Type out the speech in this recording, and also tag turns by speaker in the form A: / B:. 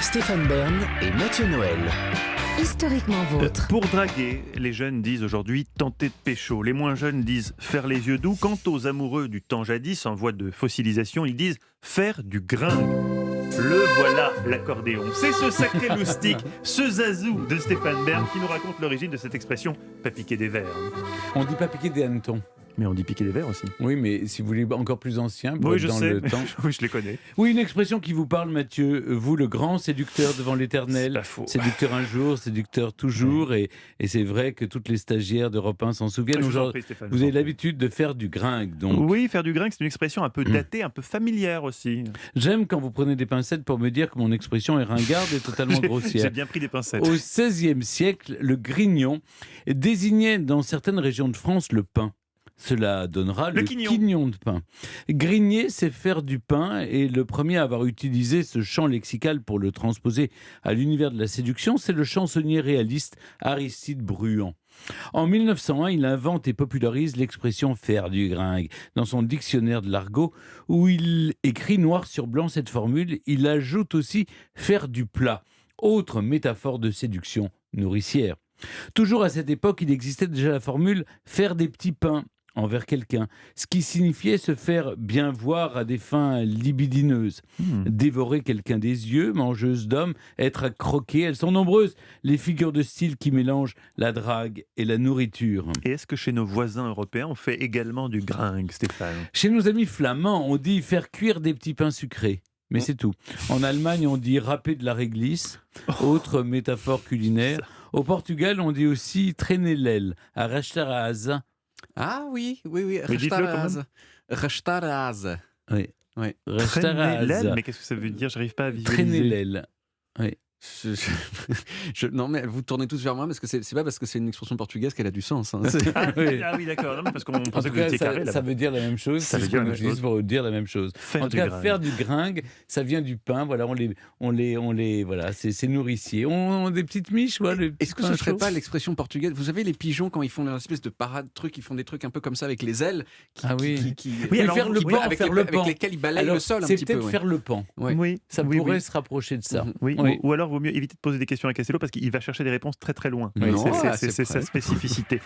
A: Stéphane Bern et Mathieu Noël.
B: Historiquement vôtre.
C: Pour draguer, les jeunes disent aujourd'hui tenter de pécho. Les moins jeunes disent faire les yeux doux. Quant aux amoureux du temps jadis, en voie de fossilisation, ils disent faire du gringue. Le voilà, l'accordéon. C'est ce sacré loustic, ce zazou de Stéphane Bern qui nous raconte l'origine de cette expression « pas piquer des verres ».
D: On dit pas piquer des hannetons.
C: Mais on dit piquer des verres aussi.
D: Oui, mais si vous voulez encore plus ancien,
C: Oui, je
D: dans
C: sais.
D: le temps.
C: Oui, je les connais.
D: Oui, une expression qui vous parle, Mathieu. Vous, le grand séducteur devant l'éternel.
C: C'est pas faux.
D: Séducteur un jour, séducteur toujours. Et c'est vrai que toutes les stagiaires d'Europe 1 s'en souviennent.
C: Je vous en
D: Aujourd'hui,
C: prie, Stéphane,
D: vous
C: je vous
D: avez
C: en prie.
D: l'habitude de faire du gringue, donc.
C: Oui, faire du gringue, c'est une expression un peu datée, un peu familière aussi.
D: J'aime quand vous prenez des pincettes pour me dire que mon expression est ringarde et totalement
C: J'ai
D: grossière.
C: bien pris des pincettes.
D: Au XVIe siècle, le grignon désignait dans certaines régions de France le pain. Cela donnera le quignon de pain. Grigner, c'est faire du pain, et le premier à avoir utilisé ce champ lexical pour le transposer à l'univers de la séduction, c'est le chansonnier réaliste Aristide Bruant. En 1901, il invente et popularise l'expression « faire du gringue » dans son dictionnaire de l'argot, où il écrit noir sur blanc cette formule. Il ajoute aussi « faire du plat », autre métaphore de séduction nourricière. Toujours à cette époque, il existait déjà la formule « faire des petits pains » envers quelqu'un, ce qui signifiait se faire bien voir à des fins libidineuses. Dévorer quelqu'un des yeux, mangeuse d'hommes, être à croquer, elles sont nombreuses, les figures de style qui mélangent la drague et la nourriture.
C: Et est-ce que chez nos voisins européens, on fait également du gringue, Stéphane ?
D: Chez nos amis flamands, on dit faire cuire des petits pains sucrés. Mais c'est tout. En Allemagne, on dit râper de la réglisse, autre métaphore culinaire. Au Portugal, on dit aussi traîner l'aile, arrastar.
E: Ah oui,
C: Mais dites-le quand même.
E: Restaraz.
D: Oui.
E: Oui.
C: Traîner l'aile, mais qu'est-ce que ça veut dire ? J'arrive pas à visualiser.
D: Traîner l'aile. Oui.
E: Non mais vous tournez tous vers moi parce que c'est pas parce que c'est une expression portugaise qu'elle a du sens. Hein.
C: Ah oui, d'accord. Non, mais parce qu'on
D: En
C: pensait
D: tout
C: que vous
D: cas,
C: étiez carré là.
D: ça veut dire la même chose.
C: Ça
D: c'est
C: veut
D: ce
C: dire la
D: qu'on
C: même
D: utilise
C: chose.
D: pour dire la même chose.
C: Faire
D: En tout
C: du
D: cas,
C: gringue.
D: faire du gringue, ça vient du pain. Voilà, voilà, c'est nourricier. On des petites miches, voilà.
E: Est-ce que ce serait pas l'expression portugaise ? Vous savez les pigeons quand ils font leur espèce de parade truc, ils font des trucs un peu comme ça avec les ailes.
D: Ah oui.
C: Oui, alors,
D: faire le
C: oui,
D: pan,
E: avec,
D: faire
E: les-
D: le
E: avec
D: pan.
E: lesquels ils balayent
D: Alors,
E: le sol un
D: c'est
E: petit peu.
D: peut-être faire le pan.
E: Ouais.
C: Oui,
D: Ça
C: oui,
D: pourrait
C: oui.
D: se rapprocher de ça.
C: Oui,
D: Oui.
C: Ou alors vaut mieux éviter de poser des questions à Castello parce qu'il va chercher des réponses très très loin.
E: Non,
C: C'est
E: c'est
C: sa
E: presque.
C: spécificité.